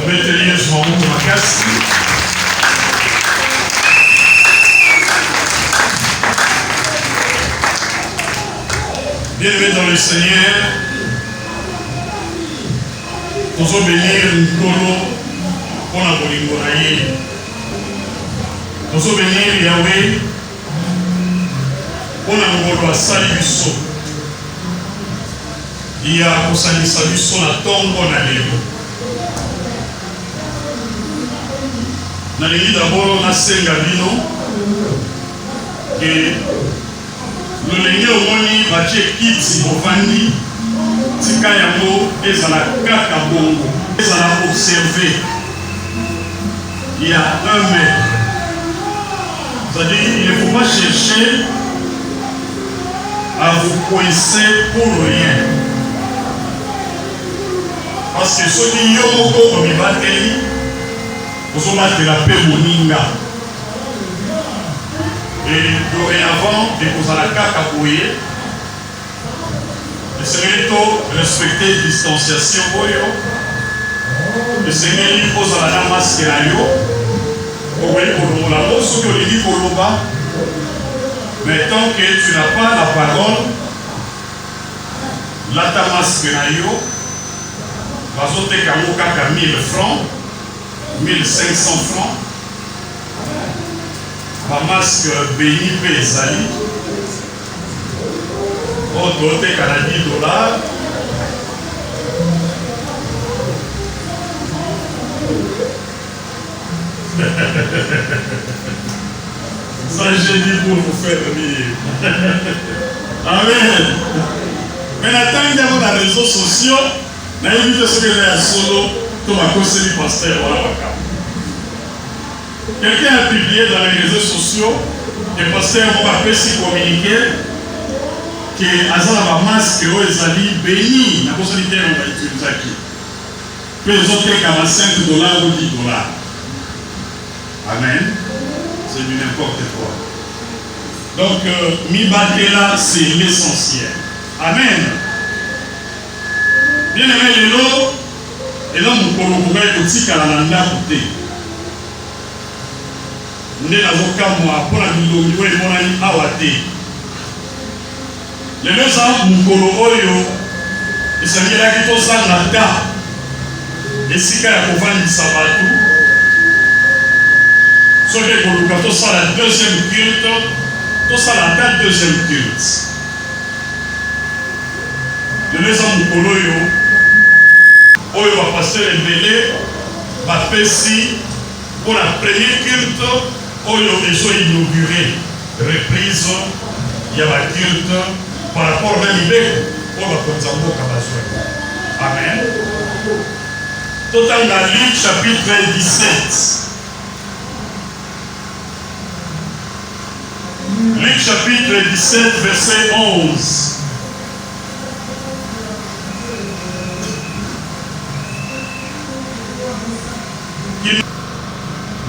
Mettez-les sur ma casse. Bien-aimés dans le Seigneur, nous allons bénir Nkolo pour la Bolingoraye. Nous allons bénir Yahweh pour la Ngolo à Salibiso. Il y a pour Salibiso la tombe na lelo. Na l'église d'abord na senga bino que le lenge omoni batie kiti bovandi tika yango ezala kaka bongo ezala observer. Il y a un maître, c'est-à-dire il ne faut pas chercher à vous coincer pour rien, parce que ceux qui ont beaucoup de bataille vous ont la paix moninga. Et dorénavant, vous allez cacaboyer. Le Seigneur respecter la distanciation. Le Seigneur pose à la masque à yo. Vous voyez, pour la bosse, vous voyez, pour le bas. Mais tant que tu n'as pas la parole, là ta masque à yo, vas au te kaka 1000 francs, 1500 francs. Ma masque béni Pézali. Oh, doté qu'à la $10. Ça, j'ai dit pour vous faire rire. Amen. Mais maintenant, il y a dans les réseaux sociaux, il y a ce que j'ai à solo, comme à cause du pasteur. Voilà. Quelqu'un a publié dans les réseaux sociaux, et le pasteur m'a fait si communiquer que Azala va masque ou Ezali béni, la possibilité on va utiliser qui. Que les autres comme $5 ou $10. Amen. C'est du n'importe quoi. Donc, mi batela, c'est l'essentiel. Amen. Bien aimé les lots, et là, nous pourrons aussi qu'à la landa côté. Nous avons moi pour la vidéo et mon ami Awate. Les deux ans, nous colorons, et ça vient là qui est ça là-dedans. Et si quand il y a un sabatou, ce qui est pour nous, quand ça la deuxième culte, tout ça la deuxième culte. Les deux ans, nous colorons, on va passer les délais, va faire si pour la première culte. Oyo ils ont inauguré reprise, il y a la culte par rapport à l'idée, on va continuer à Amen. Total dans Luc chapitre 17. Luc chapitre 17, verset 11.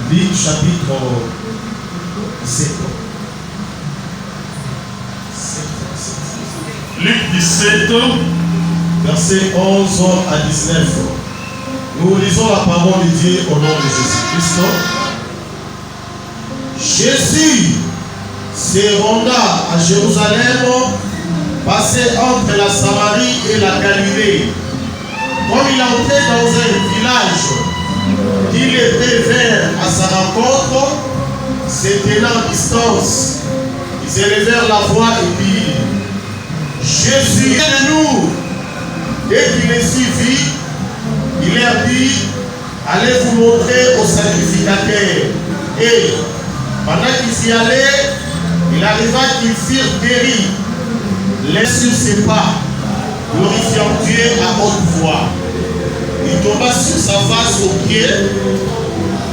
Luc chapitre 17. Luc 17, verset 11 à 19. Nous lisons la parole de Dieu au nom de Jésus-Christ. Jésus se renda à Jérusalem, passé entre la Samarie et la Galilée. Comme il entrait dans un village, il était vers à sa rencontre, se tenant à distance. Ils élevèrent la voix et dirent: Jésus, aide-nous. Dès qu'il les suivit, il leur dit: allez vous montrer au sacrificateur. Et pendant qu'ils y allaient, il arriva qu'ils firent guérir les sur ses pas, glorifiant Dieu à haute voix. Il tomba sur sa face aux pieds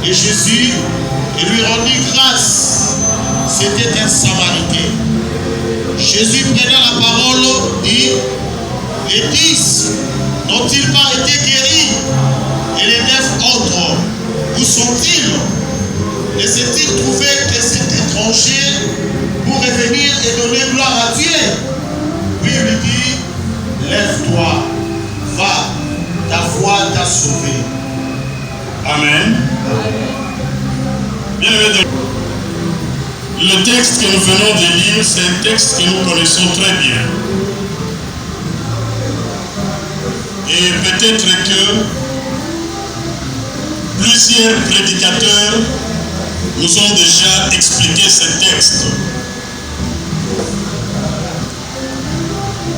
et Jésus lui rendit grâce. C'était un Samaritain. Jésus prenant la parole dit: les 10 n'ont-ils pas été guéris? Et les 9 autres, où sont-ils? Et s'est-il trouvé que cet étranger pour revenir et donner gloire à Dieu? Puis il lui dit: lève-toi, va, ta foi t'a sauvé. Amen. Bien aimé, le texte que nous venons de lire, c'est un texte que nous connaissons très bien. Et peut-être que plusieurs prédicateurs nous ont déjà expliqué ce texte.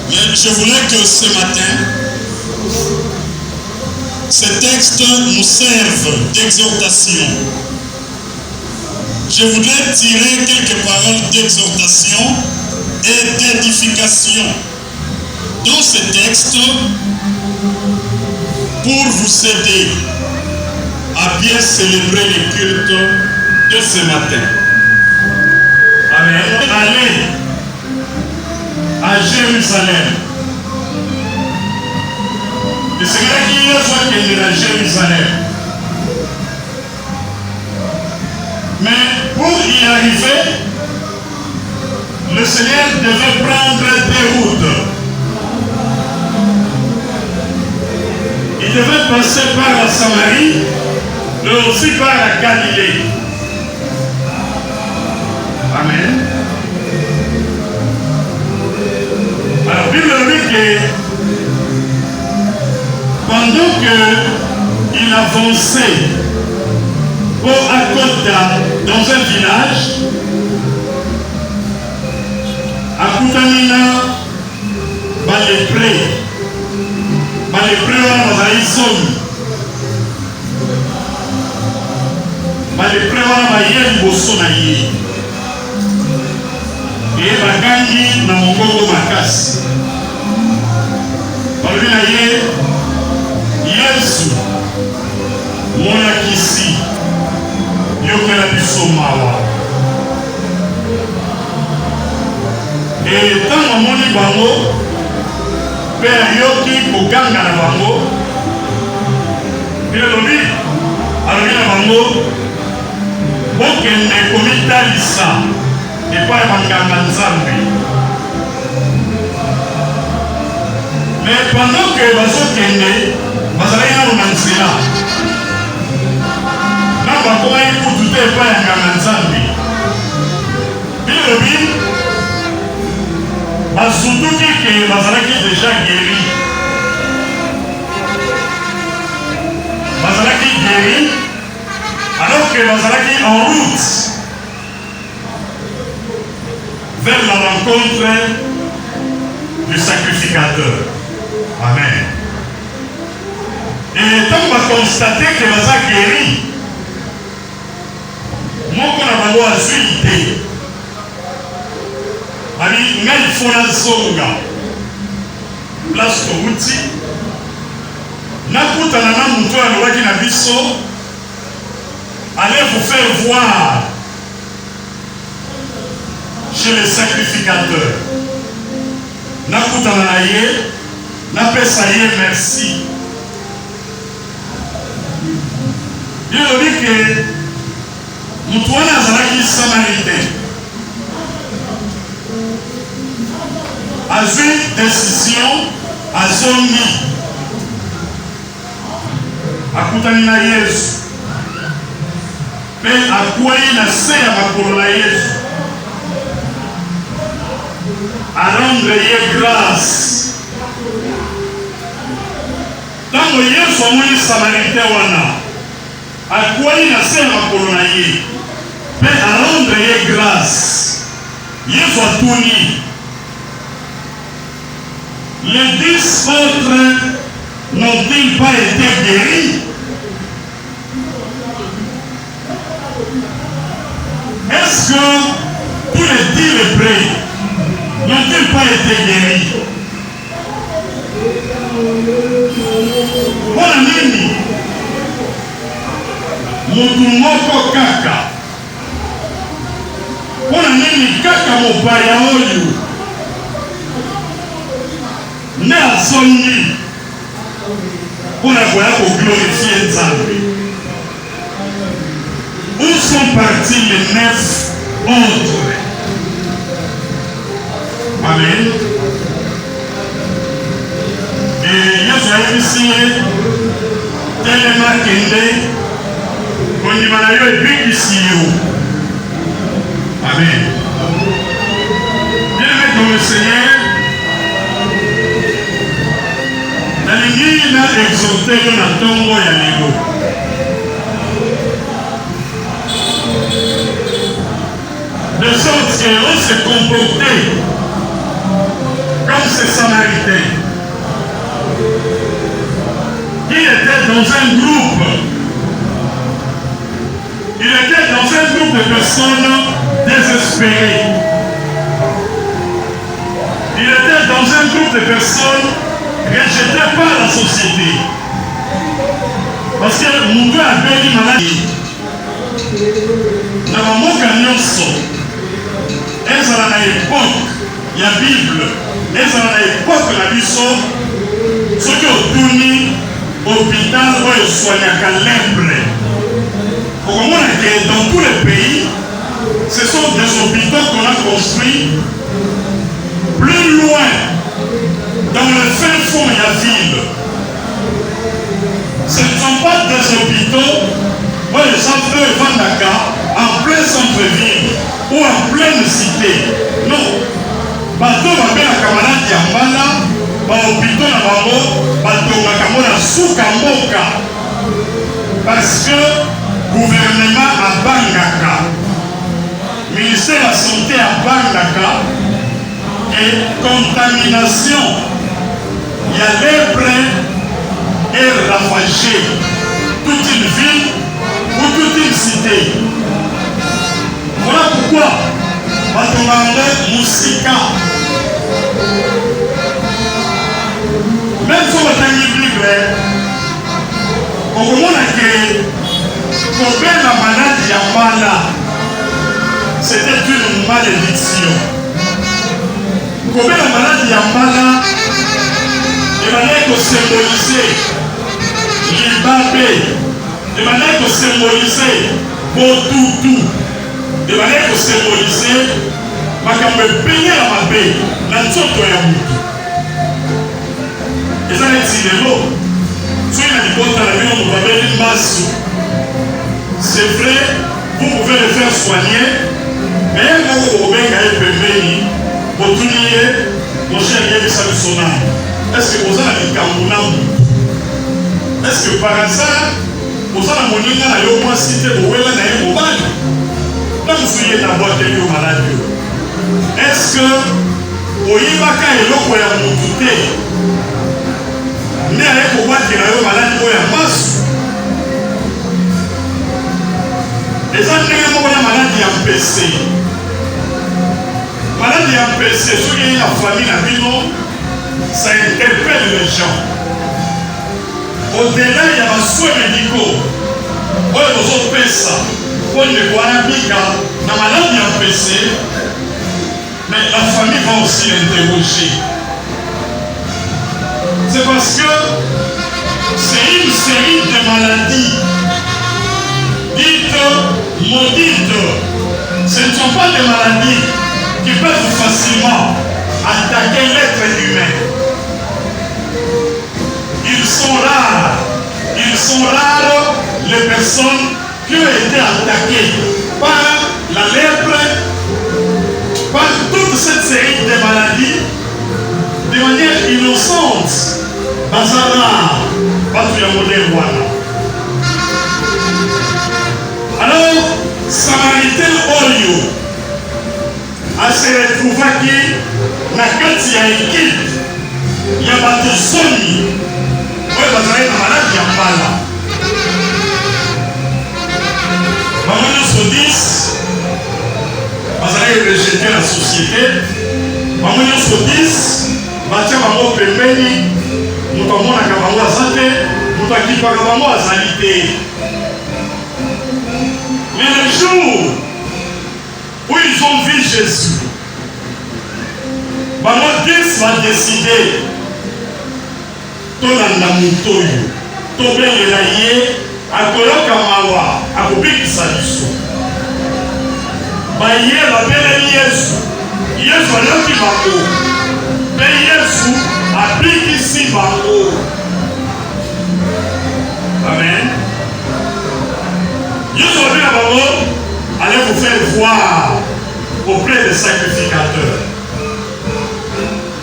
Mais je voulais que ce matin, ce texte nous serve d'exhortation. Je voudrais tirer quelques paroles d'exhortation et d'édification dans ce texte pour vous aider à bien célébrer le culte de ce matin. Amen. Allez à Jérusalem. Et c'est là qu'il y a soit qu'il est à Jérusalem. Mais pour y arriver, le Seigneur devait prendre des routes. Il devait passer par la Samarie, mais aussi par la Galilée. Amen. Alors, Bible dit que pendant qu'il avançait au Akota dans un village, à Koutanina, Balépré wana bazali zomi, Balépré wana baye liboso na ye, ye bakangi na mongongo makasi, balobi na ye, Yesu molakisi yokela biso mawa. Et ntango amoni bango mpe ayoki koganga na bango, alobi na bango bokende komitalisa epai ya banganga Nzambe. Mais pendant que bazokende bazalaki nano na nzela na bakomaki kutu te epai ya nganga Nzambe, bilobi basutuki ke bazalaki déjà guéri. Bazalaki guéri alors que bazalaki en route vers la rencontre du sacrificateur. Amen. Et tant qu'on a constaté que baza guéri, moko na bango azwi te. Abi ngai fona zonga place touti nakutana na mutu alobaki na biso, allez vous faire voir chez le sacrificateur. Nakutana na ye, napesa ye merci. Il dit que mutu wana azalaki Samaritain, azwi décision azongi akutani na Yesu mpe akwei na se ya makolo na Yesu arendre ye grâce. Ntango Yesu amoni Samaritain wana akwei na se ya makolo na ye mpe arendre ye grâce, Yesu atuni les 10 autres n'ont-ils pas été guéris? Est-ce que tous les 10 lépreux n'ont-ils pas été guéris? Voilà nini mutu moko kaka, voilà nini kaka mopaya oyo ne azongi mpona koya koglorifie Nzambe. Où sont partis les 9 autres? Amen. Et Yesu ayebisi ye telema kende kondima na yo ebikisi yo. Amen. Bien-aimé dans le Seigneur, nalingi na exhorte yo na ntongo ya lelo. De sorte qu'on se comportait comme ces Samaritains. Il était dans un groupe. Il était dans un groupe de personnes désespérées. Il était dans un groupe de personnes rejetées par la société. Parce que mon père a béni maladie. Dans mon mot ezala na époque ya Bible, ezala na époque na biso, soki otuni hôpital oyo soignaka lèpre. Okomona que dans tous les pays, ce sont des hôpitaux qu'on a construits plus loin, dans le fin fond de la ville. Ce ne sont pas des hôpitaux où les gens peuvent vendre en plein centre-ville ou en pleine cité. Non. Bato babelaka maladi ya mbala, bahôpitaux na bango batongaka ngo na suka mboka. Parce que gouvernement abangaka, ministère de la santé abangaka, et contamination ya lèpre est ravagée toute une ville ou toute une cité. Voilà pourquoi batongango musika. Même si on a une Bible, on comprend que la maladie à Mala, c'était une malédiction. Combien la maladie à Mala, de manière que symboliser l'Ibabé, de manière que symboliser Botutu, de manière que symboliser makambe peine la mabe na nzoto ya mutu. Eza neti lelo soki na libota na bino moto abeli masu, c'est vrai, vous pouvez le faire soigner, mais moko kobenga ye pembeni botuni ye moshe ayebisa biso nani. Est-ce que oza na likambo na mutu? Est-ce que par hasard oza na moninga na yo mwasi te bowela na ye mobali? Est-ce que oyibaka eloko ya mutu te nde aye kobwakela yo maladi oyo ya masu? Eza ndenge moko na maladi ya mpese. Maladi ya mpese soki eye na famille na bino, ça interpelle les gens. Au-delà ya baswe médicaux oyo bozopesa pour ne voir na maladie en PC, mais la famille va aussi l'interroger. C'est parce que c'est une série de maladies dites maudites. Ce ne sont pas des maladies qui peuvent facilement attaquer l'être humain. Ils sont rares les personnes qui ont été attaquées par la lèpre, par toute cette série de maladies, de manière innocente. Bazara, Batu Yamode Wana. Alors, Samaritain Oyo a se retrouvé qui na kati ya équipe ya bato soni oyo bazalaki na maladi ya mbala. Bango nyonso 10 bazalaki rejeté la société. Bango nyonso 10 batia bango pembeni, moto amonaka bango aza te, moto akipaka bango azali te. Mais le jour où ils ont vu Jésus, bango 10 va décider tolanda moto oyo, tobengela ye akoyoka mawa, akobikisa biso. Baye babeleli Yesu, Yesu ayoki bango, mpe Yesu abikisi bango. Amen. Yo allez vous faire voir auprès des sacrificateurs.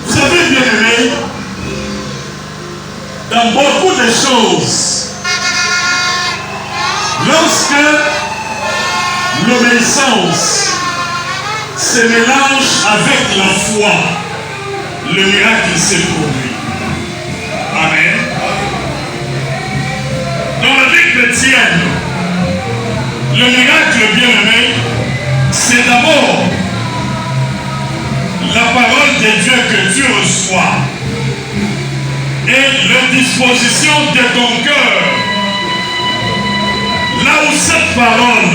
Vous savez, bien aimé, dans beaucoup de choses, lorsque l'obéissance se mélange avec la foi, le miracle se produit. Amen. Dans la vie chrétienne, le miracle, bien aimé, c'est d'abord la parole de Dieu que tu reçois et la disposition de ton cœur. Là où cette parole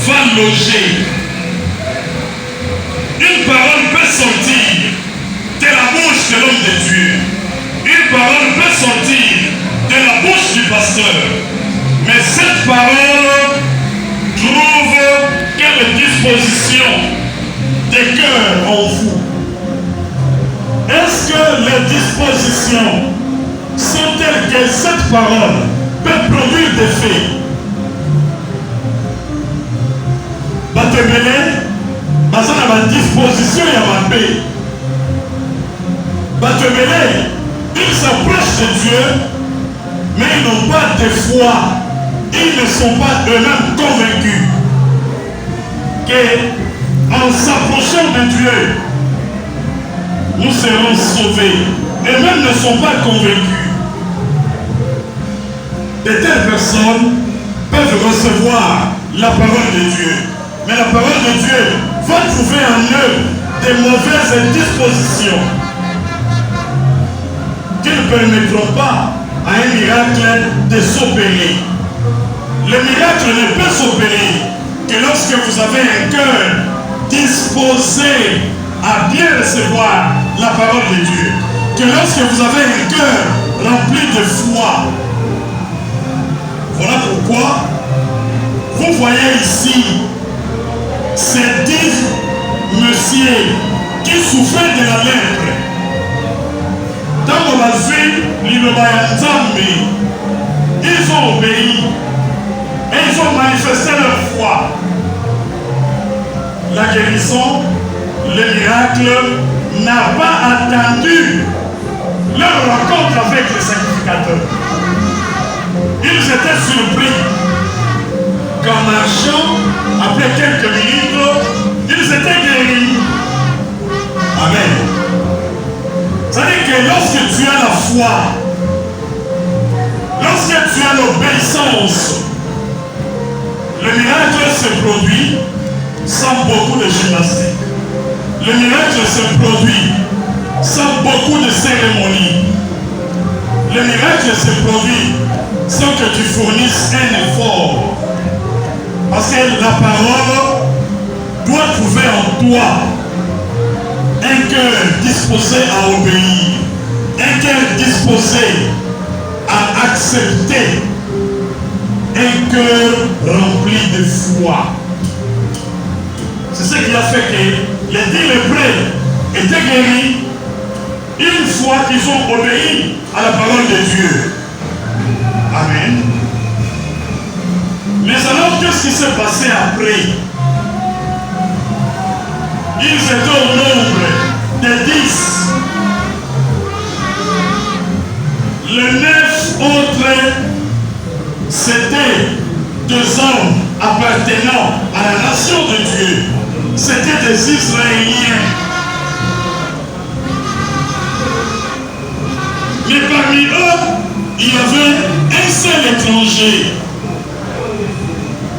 va loger, une parole peut sortir de la bouche de l'homme de Dieu. Une parole peut sortir de la bouche du pasteur. Mais cette parole trouve quelle disposition de cœur en vous. Est-ce que les dispositions sont telles que cette parole peut produire des faits? Batebele, basa na ba disposition ya mabe. Batebele, ils s'approchent de Dieu, mais ils n'ont pas de foi. Ils ne sont pas eux-mêmes convaincus qu'en s'approchant de Dieu, nous serons sauvés. Eux-mêmes ne sont pas convaincus. De telles personnes peuvent recevoir la parole de Dieu. Mais la parole de Dieu va trouver en eux des mauvaises dispositions qui ne permettront pas à un miracle de s'opérer. Le miracle ne peut s'opérer que lorsque vous avez un cœur disposé à bien recevoir la parole de Dieu. Que lorsque vous avez un cœur rempli de foi. Voilà pourquoi vous voyez ici ces 10 messieurs qui souffraient de la lèpre. Dans la vie, ils ont obéi et ils ont manifesté leur foi. La guérison, le miracle n'a pas attendu leur rencontre avec les sacrificateurs. Ils étaient surpris qu'en marchant, après quelques minutes, ils étaient guéris. Amen. C'est-à-dire que lorsque tu as la foi, lorsque tu as l'obéissance, le miracle se produit sans beaucoup de gymnastique. Le miracle se produit sans beaucoup de cérémonies. Le miracle se produit sans que tu fournisses un effort. Parce que la parole doit trouver en toi un cœur disposé à obéir, un cœur disposé à accepter, un cœur rempli de foi. C'est ce qui a fait que les 10 lépreux étaient guéris une fois qu'ils ont obéi à la parole de Dieu. Amen. Mais alors, qu'est-ce qui s'est passé après? Ils étaient au nombre de 10. Les 9 autres, c'était 2 hommes appartenant à la nation de Dieu. C'était des Israéliens. Mais parmi eux, il y avait un seul étranger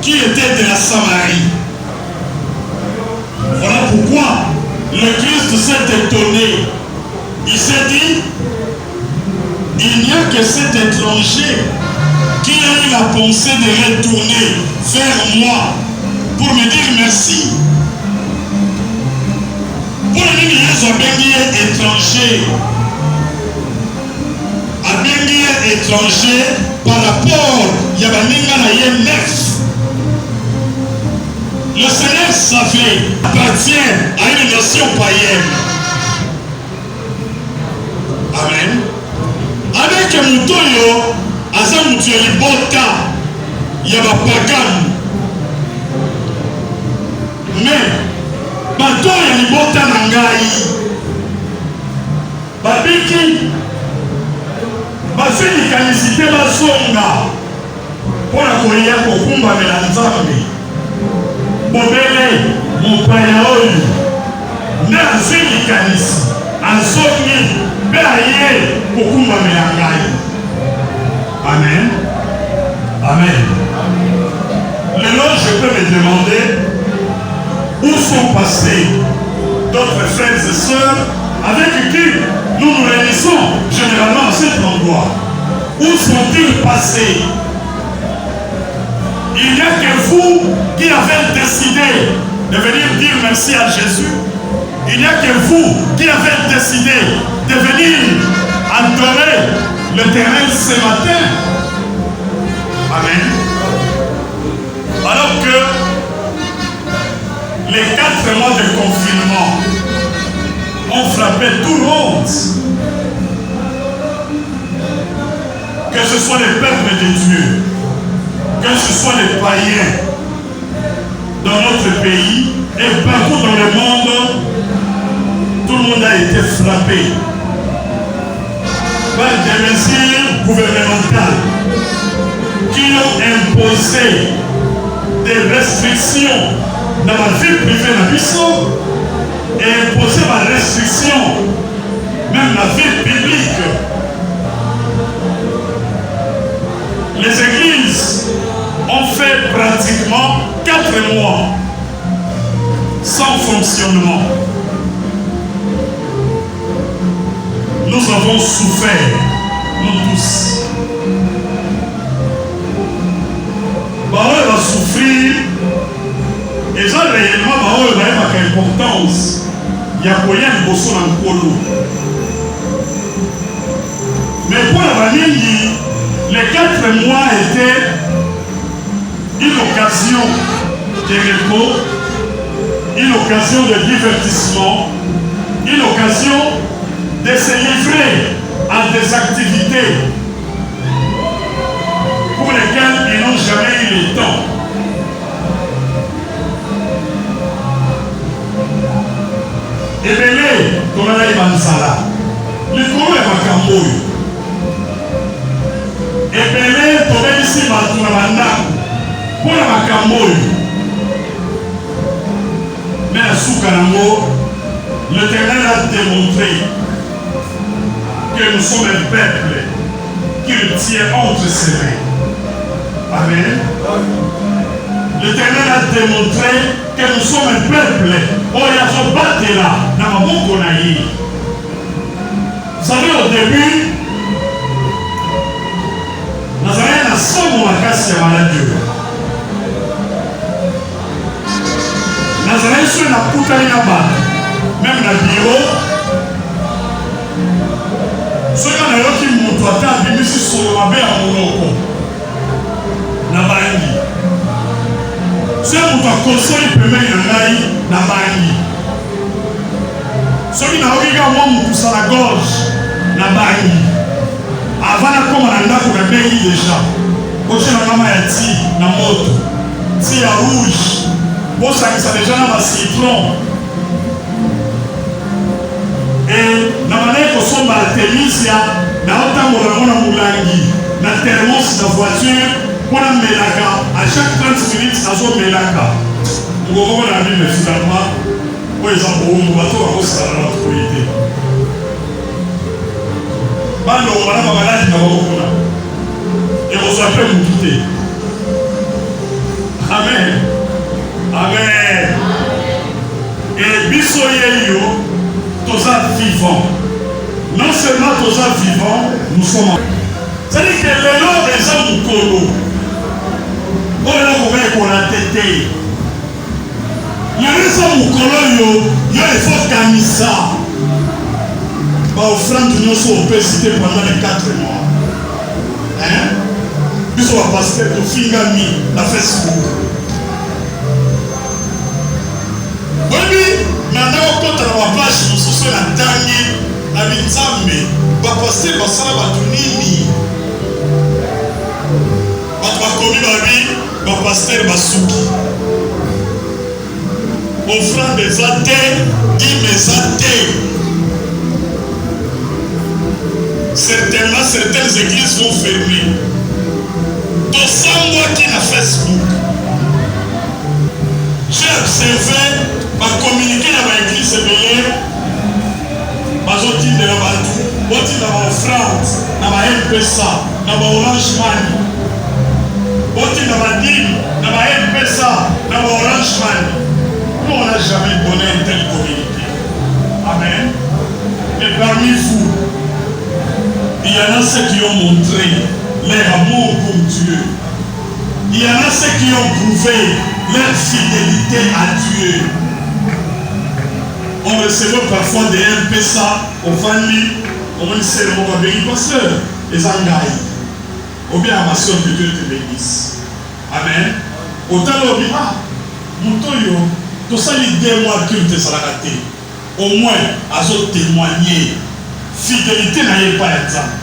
qui était de la Samarie. Voilà pourquoi le Christ s'est étonné. Il s'est dit, il n'y a que cet étranger qui a eu la pensée de retourner vers moi pour me dire merci. Pour le dire, étranger. Étranger par rapport à Yabaninga neuf. Le Seigneur savait appartient à une nation païenne. Amen. Avec Moutoyo, Azam Moutoyo Bota, Yabapagan, mais bato ya libota na ngai babiki bazwilikanisi te bazonga mpona koya kokumbamela nzambe bobele mopaya oyo nde azwilikanisi azongi mpe aye kokumbamela ngai. Amen. Amen. Maintenant, je peux me demander où sont passés d'autres frères et sœurs avec qui nous nous réunissons généralement à cet endroit. Où sont-ils passés? Il n'y a que vous qui avez décidé de venir dire merci à Jésus. Il n'y a que vous qui avez décidé de venir adorer l'Éternel ce matin. Amen. Alors que les 4 mois de confinement ont frappé tout le monde, que ce soit les peuples de Dieu, que ce soit les païens dans notre pays et partout dans le monde, tout le monde a été frappé par des mesures gouvernementales qui ont imposé des restrictions dans la vie privée de Bissau et imposé des restrictions même dans la vie publique. Les églises ont fait pratiquement 4 mois sans fonctionnement. Nous avons souffert, nous tous. Baoul va souffrir, et ça réellement, Baoul va avoir une importance. Il y a moyen de bosser dans le polo. Mais pour la vanille, les 4 mois étaient une occasion de repos, une occasion de divertissement, une occasion de se livrer à des activités pour lesquelles ils n'ont jamais eu le temps. Et belé, comme on a dit Bansala, le courant est macambo. Et belé, comme on a dit ici, pour la macambo. Mais la Soukarango, l'Éternel a démontré que nous sommes un peuple qui le tient entre ses mains. Amen. L'Éternel a démontré que nous sommes un peuple. Oh, il y a ce battre là, dans ma boucle. Vous savez, au début, nous avons un somme à casser à la Dieu. Nous avons un la poutane là-bas, même dans le bureau. Ce qu'on a eu qui montre à table, mais si sur le rabais à mon nom, na bangi. Ce qu'on a construit peut mettre un aïe na bangi. Ce qui n'a pas eu à moi, à la gorge na bangi. Avant de commencer à faire bangi déjà. Quand j'ai la maman à ti na moto, ti à rouge. Bon, ça déjà dans ma citron. Et na manière que son Artemisia na autant mon moulangi na thermos de voiture pour la melaka à chaque 30 minutes à son melaka. Nous avons la vie mais finalement pour les embrouilles nous bateau à cause de la autorité. Bando on va la malade na bakuna. Et on soit prêt pour quitter. Amen. Amen. Et bisoyeyo tous vivants. Non seulement tous vivants, nous sommes. C'est-à-dire que les lois des gens colo, on a tête. Il y a des gens colo, il y a des fois camisa. Offrande nous sommes cité pendant les 4 mois. Hein? Nous sommes passés de Fingami, la Facebook. Oui, maintenant, quand on a la plage, nous sommes la dernière. Na binzambe bapasteur basala bato nini bato bakomi babi bapasteur basuki offrande eza te, dîme eza te. Certainement, certaines églises vont fermer. Tout ça, moi qui na Facebook, j'ai observé ma communiquer dans ma église belé, ma zoti de la bantu, boti na ma offrande, na ma M-Pesa, na ma Orange Money, boti na ma dîme, na ma M-Pesa, na ma Orange Money. Nous, on n'a jamais donné un tel communiqué. Amen. Et parmi vous, il y en a ceux qui ont montré leur amour pour Dieu. Il y en a ceux qui ont prouvé leur fidélité à Dieu. On recevait parfois des M-Pesa au famille, on va dire le mot béni, pasteur, les engaille. Ou bien à ma soeur que Dieu te bénisse. Amen. Autant l'objet, ah, Moutoyo, tout ça, les 2 mois que tu as raté. Au moins, à témoigner. Fidélité n'a pas exemple.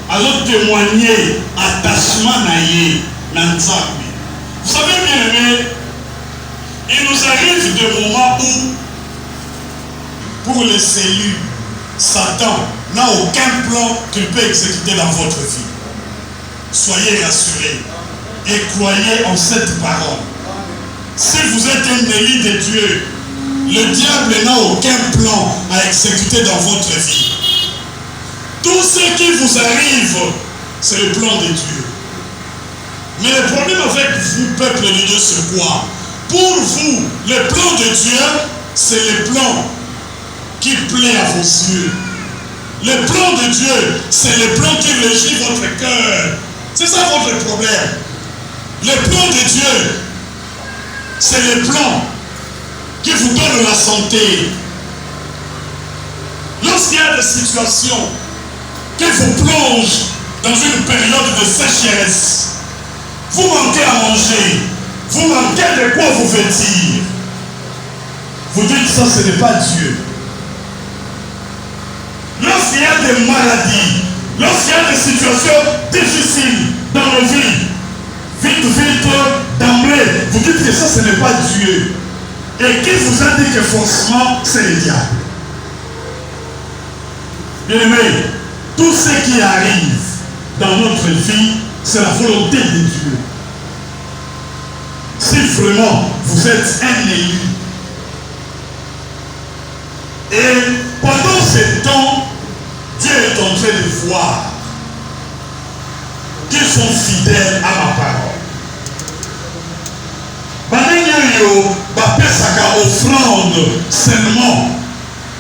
À témoigner attachement n'a pas. Vous savez bien aimé, il nous arrive des moments où, pour les cellules, Satan n'a aucun plan qu'il peut exécuter dans votre vie. Soyez rassurés et croyez en cette parole. Si vous êtes un élu de Dieu, le diable n'a aucun plan à exécuter dans votre vie. Tout ce qui vous arrive, c'est le plan de Dieu. Mais le problème avec vous, peuple de Dieu, c'est quoi? Pour vous, le plan de Dieu, c'est le plan qui plaît à vos yeux. Le plan de Dieu, c'est le plan qui régit votre cœur. C'est ça votre problème. Le plan de Dieu, c'est le plan qui vous donne la santé. Lorsqu'il y a des situations qui vous plongent dans une période de sécheresse, vous manquez à manger, vous manquez de quoi vous vêtir, vous dites ça, ce n'est pas Dieu. Lorsqu'il y a des maladies, lorsqu'il y a des situations difficiles dans nos vies, vite, d'emblée, vous dites que ça, ce n'est pas Dieu. Et qui vous a dit que forcément, c'est le diable? Bien aimé, tout ce qui arrive dans notre vie, c'est la volonté de Dieu. Si vraiment vous êtes un élu, et pendant ce temps, Dieu est en train de voir qu'ils sont fidèles à ma parole. Banenyo bapesaka offrande seulement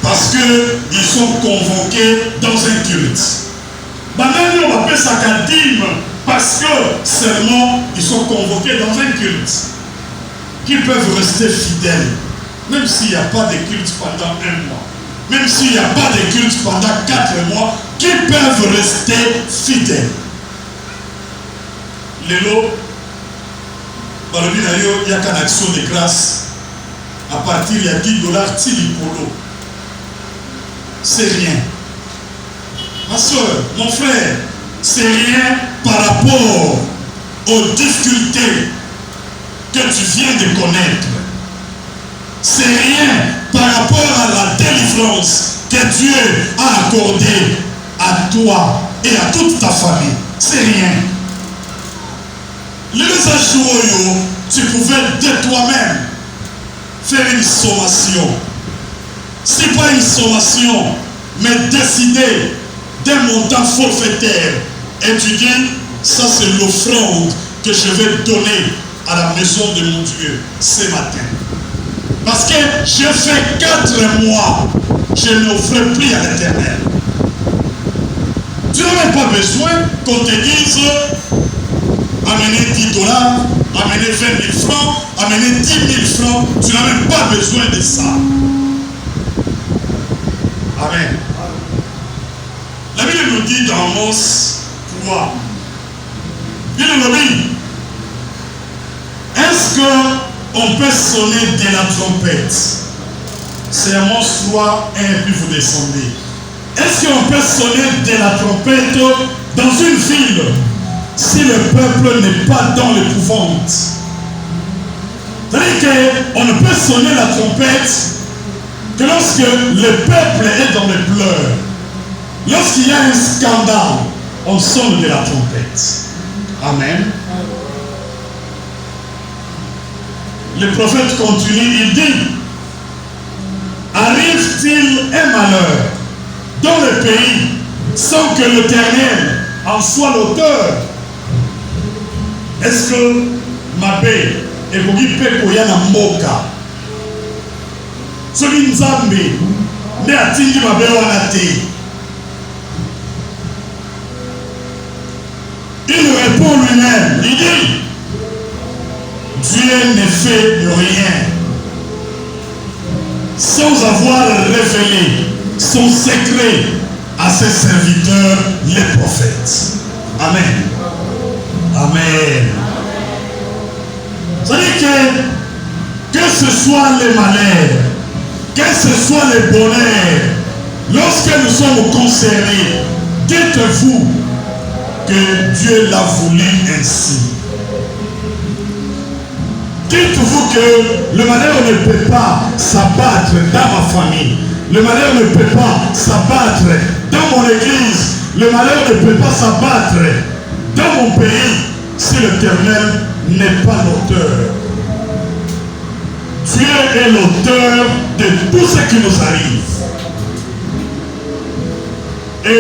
parce qu'ils sont convoqués dans un culte. Banenyo bapesaka dîme parce que seulement ils sont convoqués dans un culte. Qui peuvent rester fidèles, même s'il n'y a pas de culte pendant 1 mois, même s'il n'y a pas de culte pendant 4 mois, qui peuvent rester fidèles. Lélo, il y a qu'une action de grâce. À partir il y a $10, Tilipolo. C'est rien. Ma soeur, mon frère, c'est rien par rapport aux difficultés que tu viens de connaître. C'est rien par rapport à la délivrance que Dieu a accordée à toi et à toute ta famille. C'est rien. Les jours, tu pouvais de toi-même faire une sommation. C'est pas une sommation, mais décider d'un montant forfaitaire. Et tu dis, ça c'est l'offrande que je vais donner à la maison de mon Dieu ce matin. Parce que j'ai fait 4 mois, je n'offre plus à l'Éternel. Tu n'as même pas besoin qu'on te dise amener $10, amener 20 000 francs, amener 10 000 francs. Tu n'as même pas besoin de ça. Amen. La Bible nous dit dans Amos 3, il nous dit, est-ce qu'on peut sonner de la trompette? C'est Amos 3, 1, puis vous descendez. Est-ce qu'on peut sonner de la trompette dans une ville si le peuple n'est pas dans l'épouvante? C'est-à-dire qu'on ne peut sonner la trompette que lorsque le peuple est dans les pleurs. Lorsqu'il y a un scandale, on sonne de la trompette. Amen. Le prophète continue, il dit, arrive-t-il un malheur dans le pays sans que l'Éternel en soit l'auteur? Est-ce que Mabé et Bogi Pekoya na Mboka soki Nzambe ne atindi mabe wana te? Il répond lui-même, il dit, Dieu ne fait rien sans avoir révélé son secret à ses serviteurs, les prophètes. Amen. Amen. C'est-à-dire que ce soit les malheurs, que ce soit les bonheurs, lorsque nous sommes concernés, dites-vous que Dieu l'a voulu ainsi. Dites-vous que le malheur ne peut pas s'abattre dans ma famille. Le malheur ne peut pas s'abattre dans mon église. Le malheur ne peut pas s'abattre dans mon pays si l'Éternel n'est pas l'auteur. Dieu est l'auteur de tout ce qui nous arrive. Et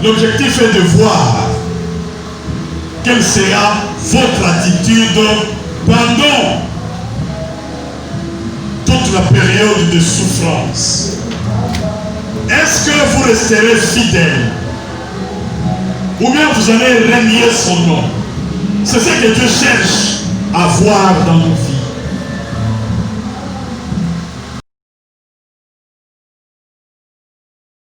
l'objectif est de voir quelle sera votre attitude pendant toute la période de souffrance. Est-ce que vous resterez fidèle ou bien vous allez renier son nom? C'est ce que Dieu cherche à voir dans nos vies.